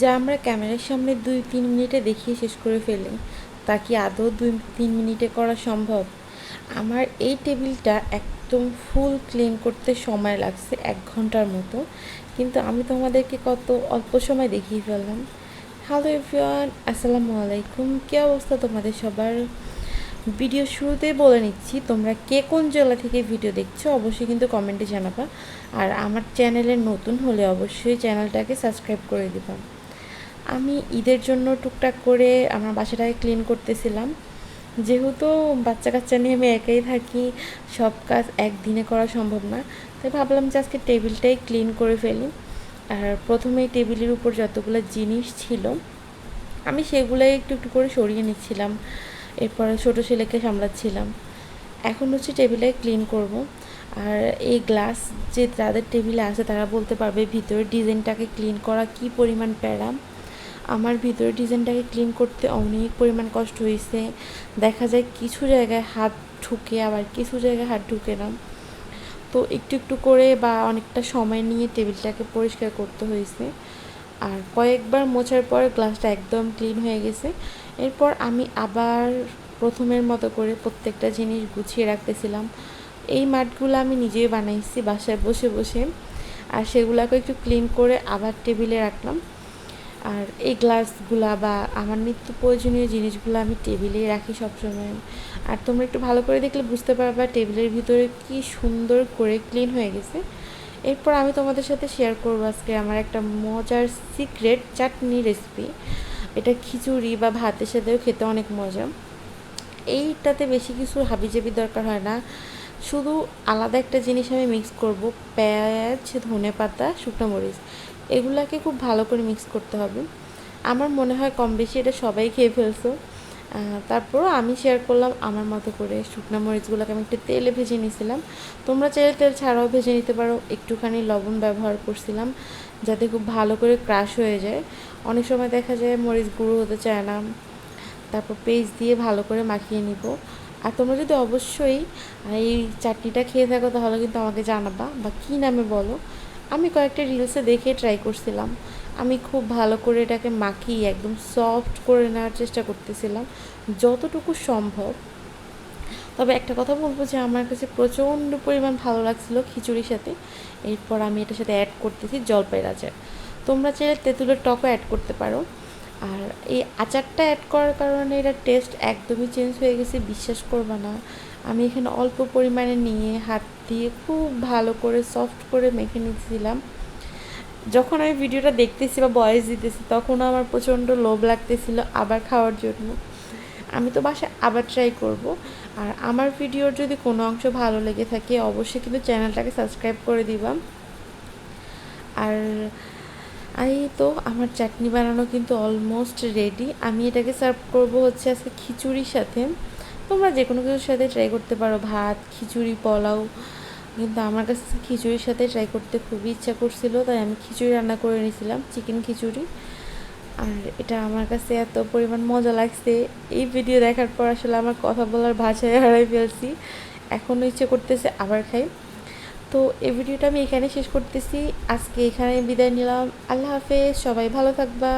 যা আমরা ক্যামেরার সামনে 2-3 মিনিটে দেখিয়ে শেষ করে ফেলি, তা কি আদৌ 2-3 মিনিটে করা সম্ভব? আমার এই টেবিলটা একদম ফুল ক্লিন করতে সময় লাগছে 1 ঘন্টার মতো, কিন্তু আমি তোমাদেরকে কত অল্প সময় দেখিয়ে ফেললাম। হ্যালো এভরিওয়ান, আসসালামু আলাইকুম। কী অবস্থা তোমাদের সবার? ভিডিও শুরুতেই বলে নিচ্ছি, তোমরা কে কোন জেলা থেকে ভিডিও দেখছো অবশ্যই কিন্তু কমেন্টে জানাবা। আর আমার চ্যানেলে নতুন হলে অবশ্যই চ্যানেলটাকে সাবস্ক্রাইব করে দিবা। আমি ঈদের জন্য টুকটাক করে আমার বাসাটাকে ক্লিন করতেছিলাম। যেহেতু বাচ্চা কাচ্চা নিয়ে আমি একাই থাকি, সব কাজ একদিনে করা সম্ভব না, তাই ভাবলাম যে আজকে টেবিলটাই ক্লিন করে ফেলি। আর প্রথমেই টেবিলের উপর যতগুলো জিনিস ছিল আমি সেগুলোই একটু একটু করে সরিয়ে নিচ্ছিলাম, এরপরে ছোটো ছেলেকে সামলাচ্ছিলাম। এখন হচ্ছে টেবিলে ক্লিন করব। আর এই গ্লাস যে যাদের টেবিলে আছে তারা বলতে পারবে ভিতরের ডিজাইনটাকে ক্লিন করা কী পরিমাণ প্যারা। আমার ভিতরের ডিজাইনটাকে ক্লিন করতে অনেক পরিমাণ কষ্ট হয়েছে। দেখা যায় কিছু জায়গায় হাত ঢুকে, আবার কিছু জায়গায় হাত ঢুকে না। তো একটু একটু করে বা অনেকটা সময় নিয়ে টেবিলটাকে পরিষ্কার করতে হয়েছে। আর কয়েকবার মোছার পর গ্লাসটা একদম ক্লিন হয়ে গেছে। এরপর আমি আবার প্রথমের মতো করে প্রত্যেকটা জিনিস গুছিয়ে রাখতেছিলাম। এই মাঠগুলো আমি নিজেই বানাইছি বাসায় বসে বসে। আর সেগুলোকে একটু ক্লিন করে আবার টেবিলে রাখলাম। আর এই গ্লাসগুলা বা আমার নিত্য প্রয়োজনীয় জিনিসগুলো আমি টেবিলেই রাখি সবসময়। আর তোমরা একটু ভালো করে দেখলে বুঝতে পারবা টেবিলের ভিতরে কি সুন্দর করে ক্লিন হয়ে গেছে। এরপর আমি তোমাদের সাথে শেয়ার করবো আজকে আমার একটা মজার সিক্রেট চাটনি রেসিপি। এটা খিচুড়ি বা ভাতের সাথেও খেতে অনেক মজা। এইটাতে বেশি কিছু হাবিজাবি দরকার হয় না, শুধু আলাদা একটা জিনিস আমি মিক্স করব, পেঁয়াজ, ধনেপাতা, শুকনো মরিচ, এগুলাকে খুব ভালো করে মিক্স করতে হবে। আমার মনে হয় কম বেশি এটা সবাই খেয়ে ফেলছো। তারপরও আমি শেয়ার করলাম আমার মতো করে। শুকনো মরিচগুলোকে আমি একটু তেলে ভেজে নিয়েছিলাম, তোমরা চাইলে তেল ছাড়াও ভেজে নিতে পারো। একটুখানি লবণ ব্যবহার করছিলাম যাতে খুব ভালো করে ক্রাশ হয়ে যায়। অনেক সময় দেখা যায় মরিচ গুঁড়ো হতে চায় না। তারপর পেস্ট দিয়ে ভালো করে মাখিয়ে নিব। আর তোমরা যদি অবশ্যই এই চাটনিটা খেয়ে থাকো তাহলে কিন্তু আমাকে জানাবা, বা কী নামে বলো। আমি কয়েকটা রিলসে দেখে ট্রাই করছিলাম। আমি খুব ভালো করে এটাকে মাখিয়ে একদম সফট করে নেওয়ার চেষ্টা করতেছিলাম যতটুকু সম্ভব। তবে একটা কথা বলবো যে আমার কাছে প্রচণ্ড পরিমাণ ভালো লাগছিলো খিচুড়ির সাথে। এরপর আমি এটার সাথে অ্যাড করতেছি জলপাইয়ের আচার। তোমরা চাইলে তেঁতুলের টকও অ্যাড করতে পারো। আর এই আচারটা অ্যাড করার কারণে এটার টেস্ট একদমই চেঞ্জ হয়ে গেছে, বিশ্বাস করবা না। আমি এখানে অল্প পরিমাণে নিয়ে হাত দিয়ে খুব ভালো করে সফট করে মেখে নিচ্ছিলাম। যখন আমি ভিডিওটা দেখতেছি বা ভয়েস দিতেছি তখনও আমার প্রচণ্ড লোভ লাগতেছিল আবার খাওয়ার জন্য। আমি তো বাসায় আবার ট্রাই করব। আর আমার ভিডিওর যদি কোনো অংশ ভালো লেগে থাকে অবশ্যই কিন্তু চ্যানেলটাকে সাবস্ক্রাইব করে দিবা। আর এই তো আমার চাটনি বানানো কিন্তু অলমোস্ট রেডি। আমি এটাকে সার্ভ করব হচ্ছে আজকে খিচুড়ির সাথে। তোমরা যে কোনো কিছুর সাথে ট্রাই করতে পারো, ভাত, খিচুড়ি, পোলাও, কিন্তু আমার কাছে খিচুড়ির সাথে ট্রাই করতে খুবই ইচ্ছা করছিল, তাই আমি খিচুড়ি রান্না করে নিয়েছিলাম, চিকেন খিচুড়ি। আর এটা আমার কাছে এত পরিমাণ মজা লাগছে, এই ভিডিও দেখার পর আসলে আমার কথা বলার ভাষায় হারাই ফেলছি। এখনও ইচ্ছে করতেছে আবার খাই। তো এই ভিডিওটা আমি এখানে শেষ করতেছি, আজকে এখানে বিদায় নিলাম। আল্লাহ হাফেজ, সবাই ভালো থাকবা।